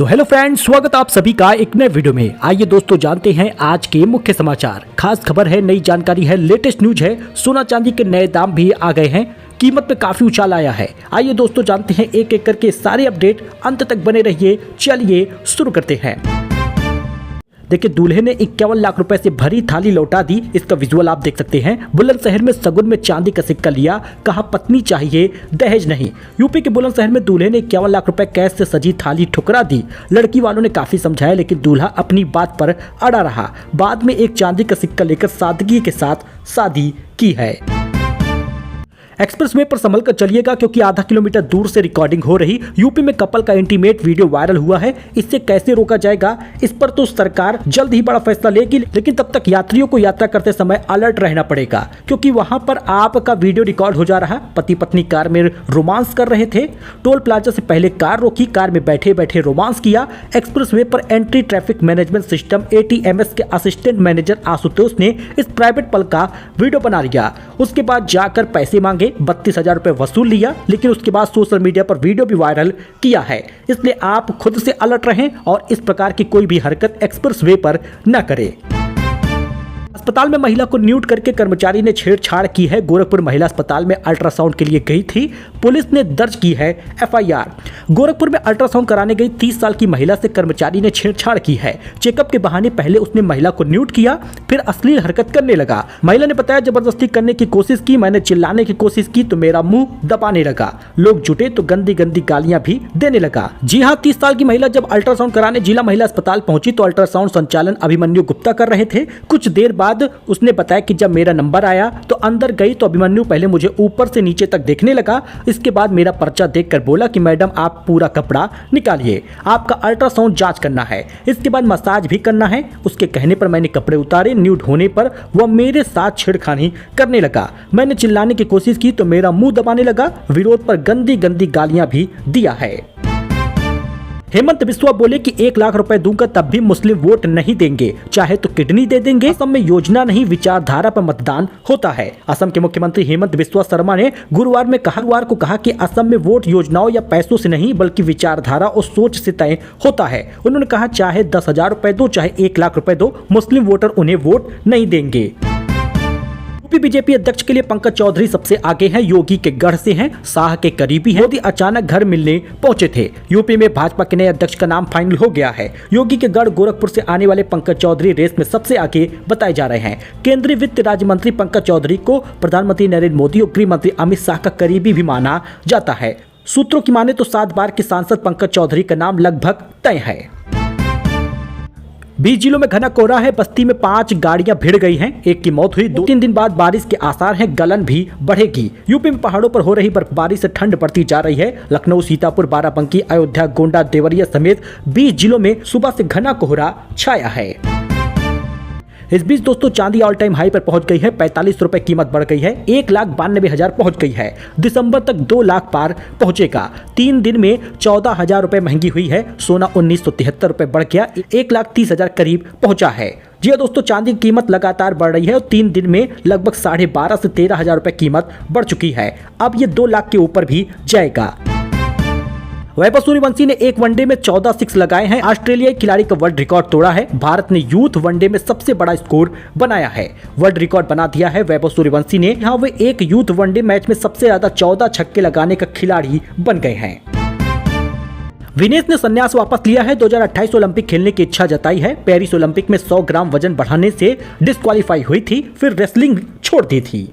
So hello friends, स्वागत आप सभी का एक नए वीडियो में। आइए दोस्तों जानते हैं आज के मुख्य समाचार। खास खबर है, नई जानकारी है, लेटेस्ट न्यूज है। सोना चांदी के नए दाम भी आ गए हैं, कीमत में काफी उछाल आया है। आइए दोस्तों जानते हैं एक एक करके सारे अपडेट, अंत तक बने रहिए। चलिए शुरू करते हैं। देखिए, दूल्हे ने 51 लाख रुपए से भरी थाली लौटा दी। इसका विजुअल आप देख सकते हैं। बुलंदशहर में सगुन में चांदी का सिक्का लिया, कहा पत्नी चाहिए दहेज नहीं। यूपी के बुलंदशहर में दूल्हे ने 51 लाख रुपए कैश से सजी थाली ठुकरा दी। लड़की वालों ने काफी समझाया, लेकिन दूल्हा अपनी बात पर अड़ा रहा। बाद में एक चांदी का सिक्का लेकर सादगी के साथ शादी की है। एक्सप्रेसवे पर संभल कर चलिएगा, क्योंकि आधा किलोमीटर दूर से रिकॉर्डिंग हो रही। यूपी में कपल का इंटीमेट वीडियो वायरल हुआ है। इससे कैसे रोका जाएगा, इस पर तो सरकार जल्द ही बड़ा फैसला लेगी, लेकिन तब तक यात्रियों को यात्रा करते समय अलर्ट रहना पड़ेगा, क्योंकि वहां पर आपका वीडियो रिकॉर्ड हो जा रहा है। पति पत्नी कार में रोमांस कर रहे थे। टोल प्लाजा से पहले कार रोकी, कार में बैठे बैठे रोमांस किया। एक्सप्रेसवे पर entry traffic management system ATMS के असिस्टेंट मैनेजर आशुतोष ने इस प्राइवेट पल का वीडियो बना लिया। उसके बाद जाकर पैसे मांगे, 32,000 रुपए वसूल लिया, लेकिन उसके बाद सोशल मीडिया पर वीडियो भी वायरल किया है। इसलिए आप खुद से अलर्ट रहें और इस प्रकार की कोई भी हरकत एक्सप्रेसवे पर न करें। अस्पताल में महिला को न्यूड करके कर्मचारी ने छेड़छाड़ की है। गोरखपुर महिला अस्पताल में अल्ट्रासाउंड के लिए गई थी। पुलिस ने दर्ज की है FIR। गोरखपुर में अल्ट्रासाउंड कराने गई 30 साल की महिला से कर्मचारी ने छेड़छाड़ की है। चेकअप के बहाने पहले उसने महिला को न्यूड किया, फिर अश्लील हरकत करने लगा। महिला ने बताया, जबरदस्ती करने की कोशिश की, मैंने चिल्लाने की कोशिश की तो मेरा मुंह दबाने लगा। लोग जुटे तो गंदी गंदी गालियां भी देने लगा। जी हाँ, 30 साल की महिला जब अल्ट्रासाउंड कराने जिला महिला अस्पताल पहुंची तो अल्ट्रासाउंड संचालन अभिमन्यु गुप्ता कर रहे थे। कुछ देर बाद उसने बताया कि जब मेरा नंबर आया तो अंदर गई तो अभिमन्यु पहले मुझे ऊपर से नीचे तक देखने लगा। इसके बाद मेरा पर्चा देखकर बोला कि मैडम आप पूरा कपड़ा निकालिए, आपका अल्ट्रासाउंड जांच करना है, इसके बाद मसाज भी करना है। उसके कहने पर मैंने कपड़े उतारे। न्यूड होने पर वह मेरे साथ छेड़खानी करने लगा। मैंने चिल्लाने की कोशिश की तो मेरा मुंह दबाने लगा। विरोध पर गंदी गंदी गालियां भी दिया है। हेमंत बिस्वा बोले कि 1 लाख रुपए दूंगा तब भी मुस्लिम वोट नहीं देंगे, चाहे तो किडनी दे देंगे। असम में योजना नहीं विचारधारा पर मतदान होता है। असम के मुख्यमंत्री हेमंत बिस्वा शर्मा ने गुरुवार को कहा कि असम में वोट योजनाओं या पैसों से नहीं बल्कि विचारधारा और सोच से तय होता है। उन्होंने कहा, चाहे 10,000 रुपए दो, चाहे 1 लाख रुपए दो, मुस्लिम वोटर उन्हें वोट नहीं देंगे। बीजेपी अध्यक्ष के लिए पंकज चौधरी सबसे आगे हैं। योगी के गढ़ से हैं, शाह के करीबी हैं। मोदी अचानक घर मिलने पहुंचे थे। यूपी में भाजपा के नए अध्यक्ष का नाम फाइनल हो गया है। योगी के गढ़ गोरखपुर से आने वाले पंकज चौधरी रेस में सबसे आगे बताए जा रहे हैं। केंद्रीय वित्त राज्य मंत्री पंकज चौधरी को प्रधानमंत्री नरेंद्र मोदी और गृह मंत्री अमित शाह का करीबी भी माना जाता है। सूत्रों की माने तो 7 बार के सांसद पंकज चौधरी का नाम लगभग तय है। 20 जिलों में घना कोहरा है। बस्ती में 5 गाड़ियां भिड़ गई हैं, एक की मौत हुई। 2-3 दिन बाद बारिश के आसार हैं, गलन भी बढ़ेगी। यूपी में पहाड़ों पर हो रही बर्फबारी से ठंड बढ़ती जा रही है। लखनऊ, सीतापुर, बाराबंकी, अयोध्या, गोंडा, देवरिया समेत 20 जिलों में सुबह से घना कोहरा छाया है। इस बीच दोस्तों चांदी ऑल टाइम हाई पर पहुंच गई है। 45 रुपए कीमत बढ़ गई है, 1,92,000 पहुंच गई है। दिसंबर तक 2 लाख पार पहुंचेगा। 3 दिन में 14,000 रुपए महंगी हुई है। सोना 1,973 रुपए बढ़ गया, 1,30,000 करीब पहुंचा है। जी दोस्तों, चांदी की कीमत लगातार बढ़ रही है और 3 दिन में लगभग 12,500 से 13,000 रुपए कीमत बढ़ चुकी है। अब ये 2 लाख के ऊपर भी जाएगा। वैभव सूर्यवंशी ने एक वनडे में 14 सिक्स लगाए हैं। ऑस्ट्रेलियाई खिलाड़ी का वर्ल्ड रिकॉर्ड तोड़ा है। भारत ने यूथ वनडे में सबसे बड़ा स्कोर बनाया है, वर्ल्ड रिकॉर्ड बना दिया है वैभव सूर्यवंशी ने। यहाँ वे एक यूथ वनडे मैच में सबसे ज्यादा 14 छक्के लगाने का खिलाड़ी बन गए हैं। विनेश ने संन्यास वापस लिया है। 2028 ओलंपिक खेलने की इच्छा जताई है। पेरिस ओलंपिक में 100 ग्राम वजन बढ़ाने से डिस्क्वालीफाई हुई थी, फिर रेसलिंग छोड़ दी थी।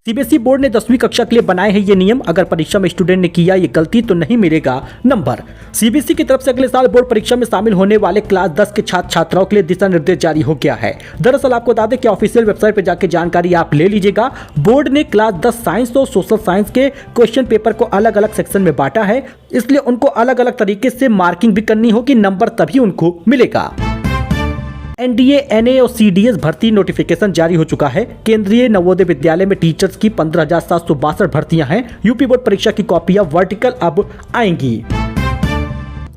CBSE बोर्ड ने 10वीं कक्षा के लिए बनाए हैं ये नियम। अगर परीक्षा में स्टूडेंट ने किया ये गलती तो नहीं मिलेगा नंबर। CBSE की तरफ से अगले साल बोर्ड परीक्षा में शामिल होने वाले क्लास 10 के छात्र छात्राओं के लिए दिशा निर्देश जारी हो गया है। दरअसल आपको बता दें कि ऑफिशियल वेबसाइट पर जाकर जानकारी आप ले लीजिएगा। बोर्ड ने क्लास 10 साइंस और सोशल साइंस के क्वेश्चन पेपर को अलग अलग सेक्शन में बांटा है, इसलिए उनको अलग अलग तरीके से मार्किंग भी करनी होगी, नंबर तभी उनको मिलेगा। NDA, NA और CDS भर्ती नोटिफिकेशन जारी हो चुका है। केंद्रीय नवोदय विद्यालय में टीचर्स की 15,762 भर्तियां हैं। यूपी बोर्ड परीक्षा की कॉपियां वर्टिकल अब आएंगी।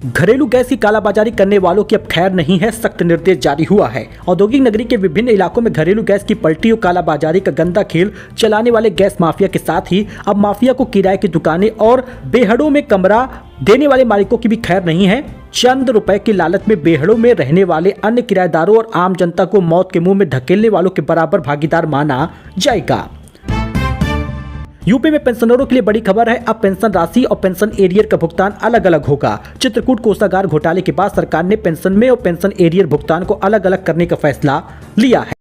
घरेलू गैस की कालाबाजारी करने वालों की अब खैर नहीं है, सख्त निर्देश जारी हुआ है। औद्योगिक नगरी के विभिन्न इलाकों में घरेलू गैस की पलटी और कालाबाजारी का गंदा खेल चलाने वाले गैस माफिया के साथ ही अब माफिया को किराए की दुकानें और बेहड़ों में कमरा देने वाले मालिकों की भी खैर नहीं है। चंद रुपए की लालच में बेहड़ों में रहने वाले अन्य किराएदारों और आम जनता को मौत के मुंह में धकेलने वालों के बराबर भागीदार माना जाएगा। यूपी में पेंशनरों के लिए बड़ी खबर है। अब पेंशन राशि और पेंशन एरियर का भुगतान अलग अलग होगा। चित्रकूट कोषागार घोटाले के बाद सरकार ने पेंशन में और पेंशन एरियर भुगतान को अलग अलग करने का फैसला लिया है।